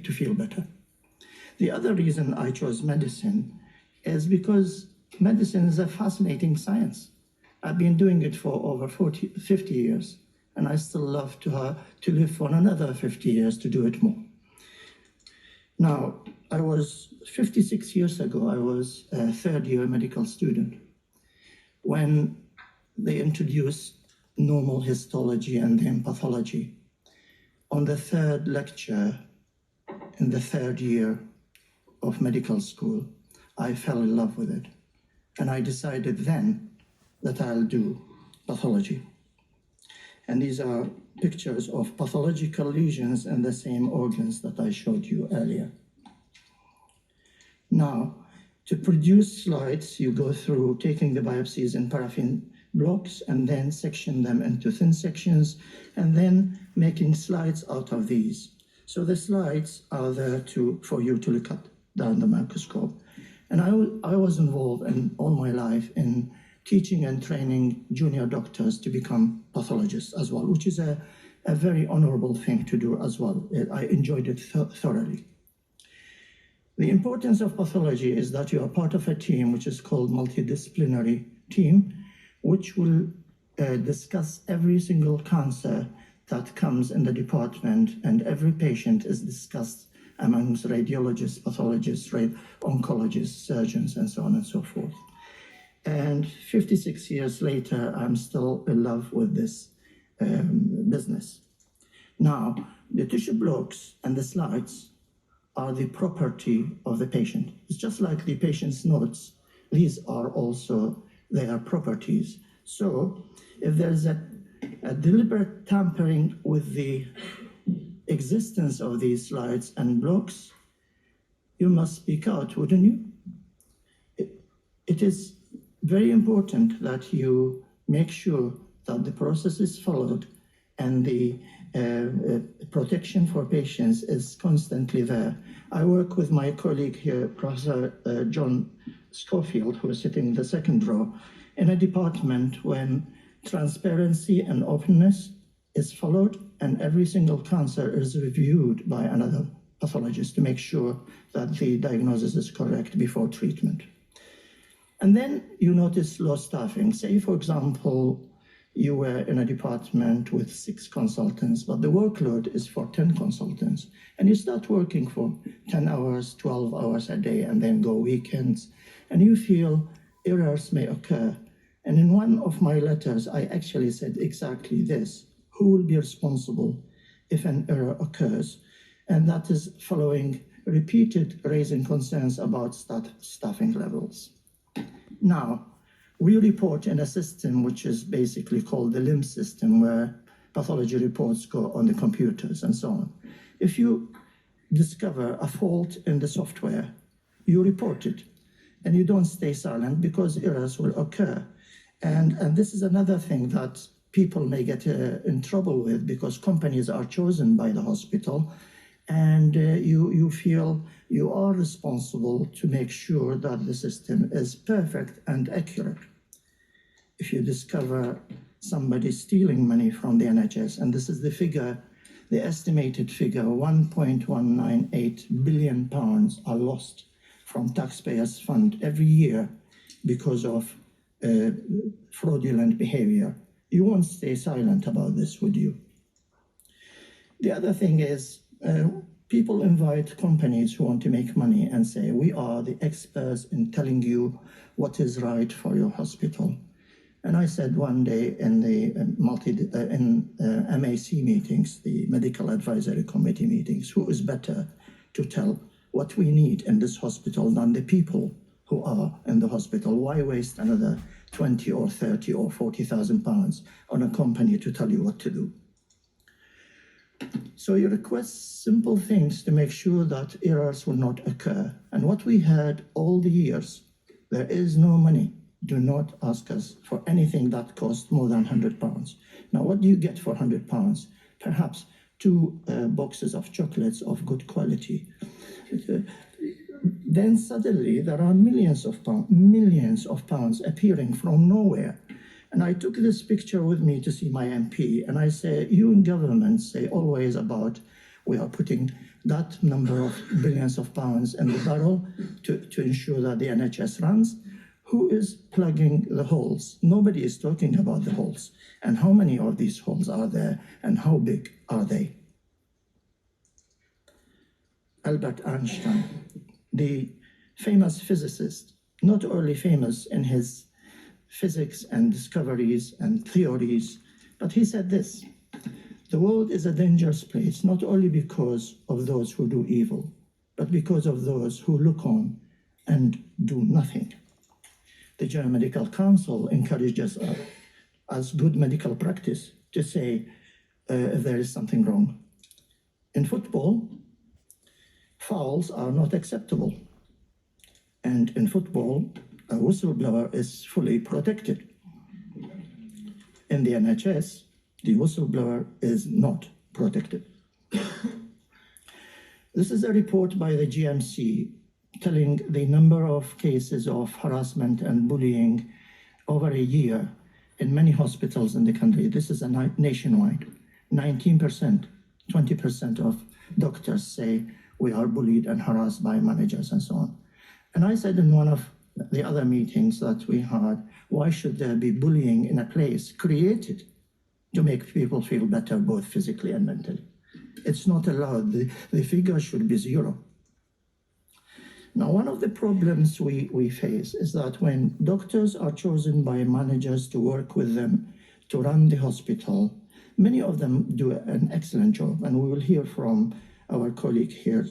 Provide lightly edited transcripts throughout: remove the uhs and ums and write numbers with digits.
to feel better. The other reason I chose medicine is because medicine is a fascinating science. I've been doing it for over 50 years, and I still love to live for another 50 years to do it more. Now, 56 years ago, I was a third-year medical student when they introduced normal histology and then pathology. On the third lecture in the third year of medical school, I fell in love with it. And I decided then that I'll do pathology. And these are pictures of pathological lesions in the same organs that I showed you earlier. Now, to produce slides, you go through taking the biopsies in paraffin blocks and then section them into thin sections and then making slides out of these. So the slides are there for you to look at down the microscope. And I was involved all my life in teaching and training junior doctors to become pathologists as well, which is a very honorable thing to do as well. I enjoyed it thoroughly. The importance of pathology is that you are part of a team which is called multidisciplinary team, which will discuss every single cancer that comes in the department, and every patient is discussed amongst radiologists, pathologists, oncologists, surgeons, and so on and so forth. And 56 years later, I'm still in love with this business. Now, the tissue blocks and the slides are the property of the patient. It's just like the patient's notes. These are also their properties. So if there's a deliberate tampering with the existence of these slides and blocks, you must speak out, wouldn't you? It is very important that you make sure that the process is followed and the protection for patients is constantly there. I work with my colleague here, Professor John Schofield, who is sitting in the second row, in a department when transparency and openness is followed and every single cancer is reviewed by another pathologist to make sure that the diagnosis is correct before treatment. And then you notice low staffing. Say, for example, you were in a department with 6 consultants, but the workload is for 10 consultants. And you start working for 10 hours, 12 hours a day, and then go weekends. And you feel errors may occur. And in one of my letters, I actually said exactly this: who will be responsible if an error occurs? And that is following repeated raising concerns about staffing levels. Now, we report in a system which is basically called the LIMS system, where pathology reports go on the computers and so on. If you discover a fault in the software, you report it, and you don't stay silent because errors will occur. And this is another thing that people may get in trouble with, because companies are chosen by the hospital, and you feel you are responsible to make sure that the system is perfect and accurate. If you discover somebody stealing money from the NHS, and this is the figure, the estimated figure, 1.198 billion pounds are lost from taxpayers' fund every year because of fraudulent behavior. You won't stay silent about this, would you? The other thing is, people invite companies who want to make money and say, we are the experts in telling you what is right for your hospital. And I said one day in the MAC meetings, the Medical Advisory Committee meetings, who is better to tell what we need in this hospital than the people who are in the hospital? Why waste another 20 or 30 or 40,000 pounds on a company to tell you what to do? So you request simple things to make sure that errors will not occur. And what we heard all the years, there is no money. Do not ask us for anything that costs more than £100. Now, what do you get for £100? Perhaps 2 boxes of chocolates of good quality. Then suddenly there are millions of pounds appearing from nowhere. And I took this picture with me to see my MP, and I say, you in government say always about we are putting that number of billions of pounds in the barrel to ensure that the NHS runs. Who is plugging the holes? Nobody is talking about the holes. And how many of these holes are there and how big are they? Albert Einstein, the famous physicist, not only famous in his physics and discoveries and theories, but he said this: the world is a dangerous place, not only because of those who do evil, but because of those who look on and do nothing. The German Medical Council encourages us, as good medical practice, to say if there is something wrong. In football, fouls are not acceptable. And in football, a whistleblower is fully protected. In the NHS, the whistleblower is not protected. This is a report by the GMC telling the number of cases of harassment and bullying over a year in many hospitals in the country. This is a nationwide. 19%, 20% of doctors say we are bullied and harassed by managers and so on. And I said in one of the other meetings that we had, why should there be bullying in a place created to make people feel better, both physically and mentally? It's not allowed. The figure should be 0. Now, one of the problems we face is that when doctors are chosen by managers to work with them to run the hospital, many of them do an excellent job. And we will hear from our colleague here,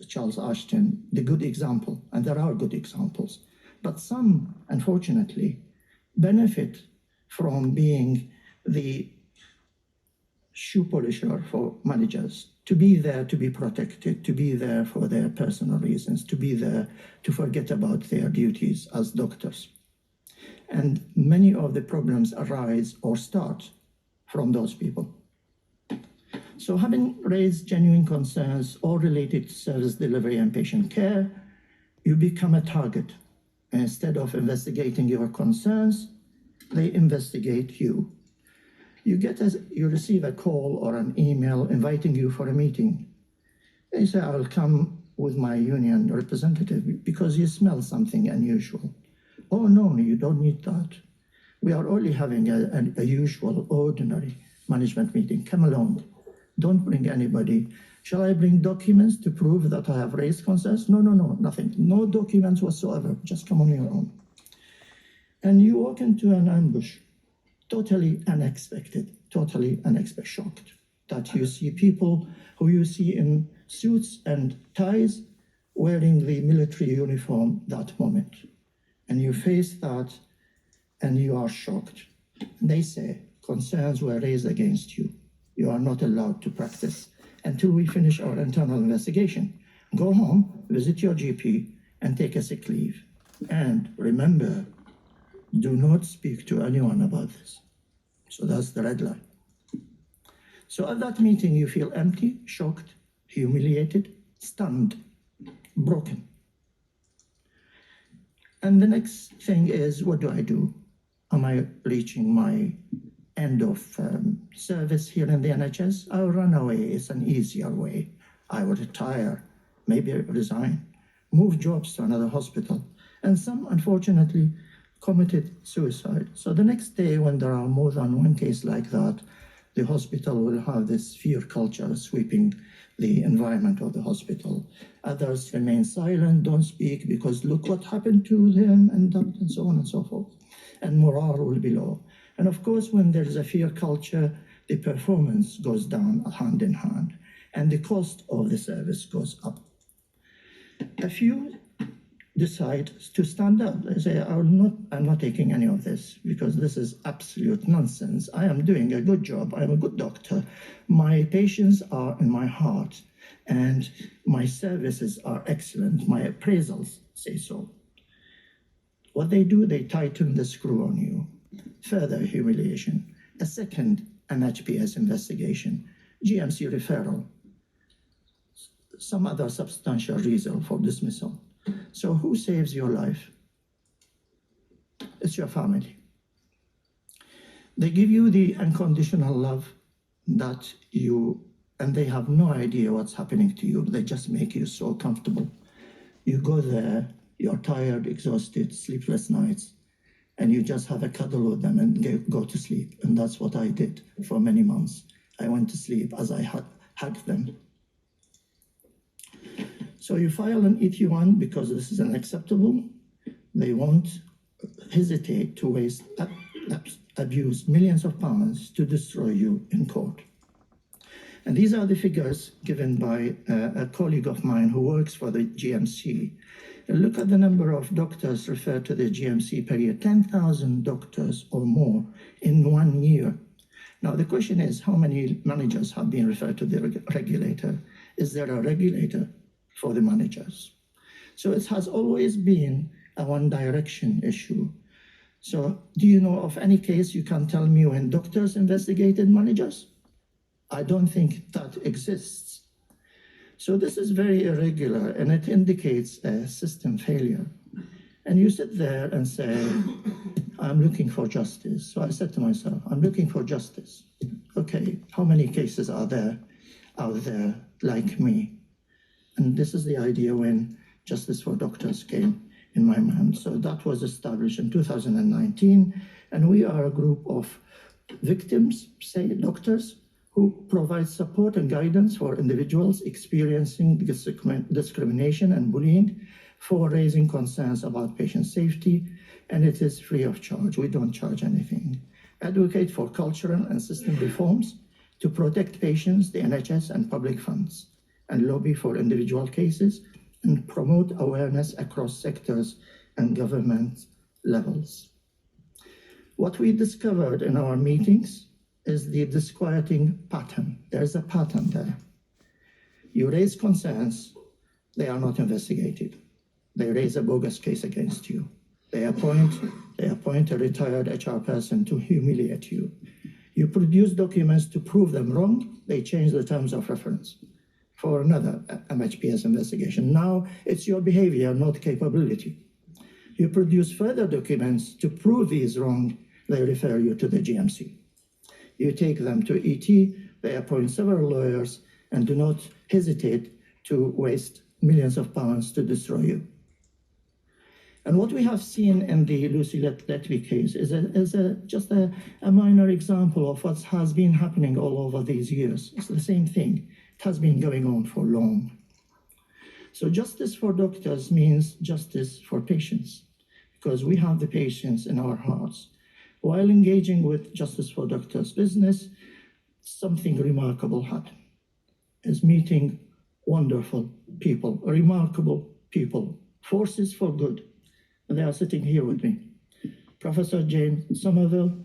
Charles Ashton, the good example. And there are good examples. But some, unfortunately, benefit from being the shoe polisher for managers, to be there to be protected, to be there for their personal reasons, to be there to forget about their duties as doctors. And many of the problems arise or start from those people. So having raised genuine concerns all related to service delivery and patient care, you become a target. And instead of investigating your concerns, they investigate you. You receive a call or an email inviting you for a meeting. They say, I'll come with my union representative because you smell something unusual. Oh, no, you don't need that. We are only having a usual, ordinary management meeting. Come along. Don't bring anybody. Shall I bring documents to prove that I have raised concerns? No, nothing. No documents whatsoever. Just come on your own. And you walk into an ambush. Totally unexpected, shocked that you see people who you see in suits and ties wearing the military uniform that moment. And you face that and you are shocked. They say, concerns were raised against you. You are not allowed to practice until we finish our internal investigation. Go home, visit your GP, and take a sick leave. And remember, do not speak to anyone about this. So that's the red line. So at that meeting, you feel empty, shocked, humiliated, stunned, broken. And the next thing is, what do I do? Am I reaching my end of service here in the NHS? I'll run away. It's an easier way. I will retire, maybe resign, move jobs to another hospital. And some, unfortunately, committed suicide. So the next day, when there are more than one case like that, the hospital will have this fear culture sweeping the environment of the hospital. Others remain silent, don't speak, because look what happened to them, and so on and so forth. And morale will be low. And of course, when there is a fear culture, the performance goes down hand in hand, and the cost of the service goes up. A few decide to stand up. They say, I'm not taking any of this because this is absolute nonsense. I am doing a good job. I'm a good doctor. My patients are in my heart and my services are excellent. My appraisals say so. What they do, they tighten the screw on you. Further humiliation. A second MHPS investigation. GMC referral. Some other substantial reason for dismissal. So who saves your life? It's your family. They give you the unconditional love that you and they have no idea what's happening to you. They just make you so comfortable. You go there, you're tired, exhausted, sleepless nights, and you just have a cuddle with them and go to sleep. And that's what I did for many months. I went to sleep as I hugged them. So you file an ET1 because this is unacceptable. They won't hesitate to waste, abuse millions of pounds to destroy you in court. And these are the figures given by a colleague of mine who works for the GMC. And look at the number of doctors referred to the GMC per year, 10,000 doctors or more in 1 year. Now, the question is, how many managers have been referred to the regulator? Is there a regulator for the managers? So it has always been a one-direction issue. So do you know of any case you can tell me when doctors investigated managers? I don't think that exists. So this is very irregular, and it indicates a system failure. And you sit there and say, I'm looking for justice. So I said to myself, I'm looking for justice. Okay, how many cases are there out there like me? And this is the idea when Justice for Doctors came in my mind. So that was established in 2019, and we are a group of victims, say doctors, who provide support and guidance for individuals experiencing discrimination and bullying, for raising concerns about patient safety, and it is free of charge. We don't charge anything. Advocate for cultural and system reforms to protect patients, the NHS, and public funds, and lobby for individual cases, and promote awareness across sectors and government levels. What we discovered in our meetings is the disquieting pattern. There's a pattern there. You raise concerns, they are not investigated. They raise a bogus case against you. They appoint a retired HR person to humiliate you. You produce documents to prove them wrong, they change the terms of reference for another MHPS investigation. Now it's your behavior, not capability. You produce further documents to prove these wrong, they refer you to the GMC. You take them to ET, they appoint several lawyers and do not hesitate to waste millions of pounds to destroy you. And what we have seen in the Lucy Letby case is just a minor example of what has been happening all over these years. It's the same thing. It has been going on for long. So justice for doctors means justice for patients, because we have the patients in our hearts. While engaging with Justice for Doctors business, something remarkable happened. Is meeting wonderful people, remarkable people, forces for good. And they are sitting here with me. Professor James Somerville,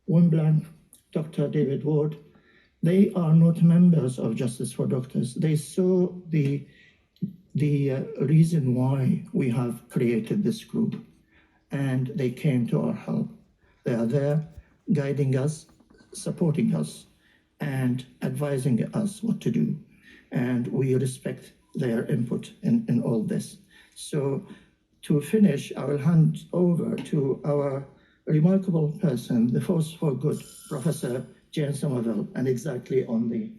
Wimblanc, Dr. David Ward, they are not members of Justice for Doctors. They saw the reason why we have created this group, and they came to our help. They are there guiding us, supporting us, and advising us what to do. And we respect their input in all this. So to finish, I will hand over to our remarkable person, the force for good, Professor James Somerville, and exactly on the